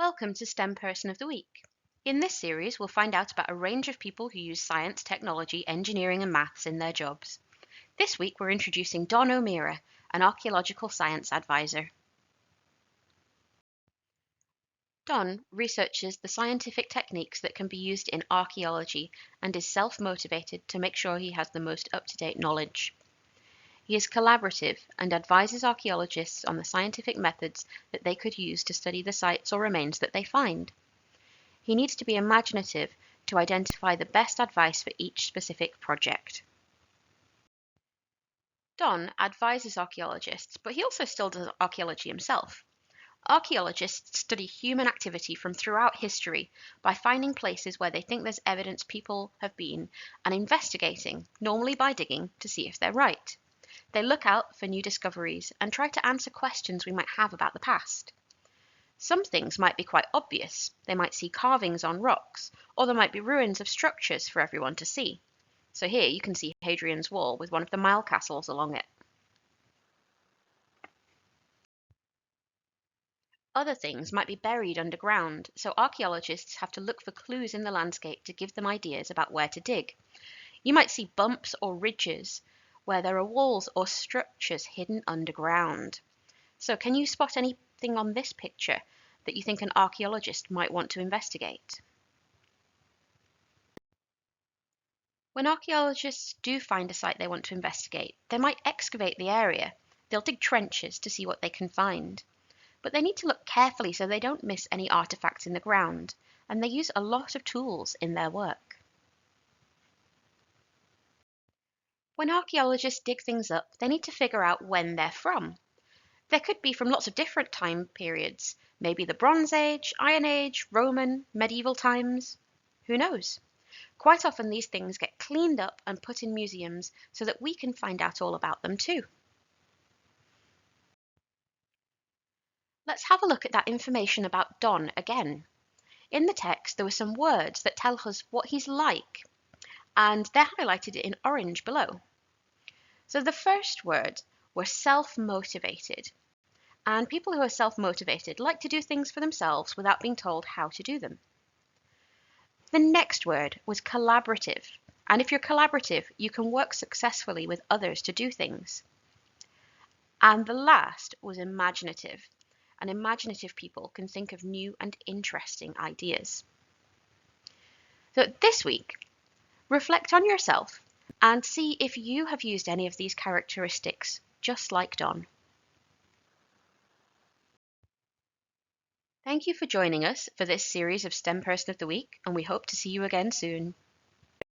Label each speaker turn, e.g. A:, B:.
A: Welcome to STEM Person of the Week. In this series, we'll find out about a range of people who use science, technology, engineering, and maths in their jobs. This week, we're introducing Don O'Meara, an archaeological science advisor. Don researches the scientific techniques that can be used in archaeology and is self-motivated to make sure he has the most up-to-date knowledge. He is collaborative and advises archaeologists on the scientific methods that they could use to study the sites or remains that they find. He needs to be imaginative to identify the best advice for each specific project. Don advises archaeologists, but he also still does archaeology himself. Archaeologists study human activity from throughout history by finding places where they think there's evidence people have been and investigating, normally by digging, to see if they're right. They look out for new discoveries and try to answer questions we might have about the past. Some things might be quite obvious. They might see carvings on rocks, or there might be ruins of structures for everyone to see. So here you can see Hadrian's Wall with one of the mile castles along it. Other things might be buried underground, so archaeologists have to look for clues in the landscape to give them ideas about where to dig. You might see bumps or ridges where there are walls or structures hidden underground. So can you spot anything on this picture that you think an archaeologist might want to investigate? When archaeologists do find a site they want to investigate, they might excavate the area. They'll dig trenches to see what they can find. But they need to look carefully so they don't miss any artifacts in the ground, and they use a lot of tools in their work. When archaeologists dig things up, they need to figure out when they're from. They could be from lots of different time periods, maybe the Bronze Age, Iron Age, Roman, medieval times. Who knows? Quite often these things get cleaned up and put in museums so that we can find out all about them too. Let's have a look at that information about Don again. In the text, there were some words that tell us what he's like, and they're highlighted in orange below. So the first word was self-motivated. And people who are self-motivated like to do things for themselves without being told how to do them. The next word was collaborative. And if you're collaborative, you can work successfully with others to do things. And the last was imaginative. And imaginative people can think of new and interesting ideas. So this week, reflect on yourself and see if you have used any of these characteristics, just like Don. Thank you for joining us for this series of STEM Person of the Week, and we hope to see you again soon.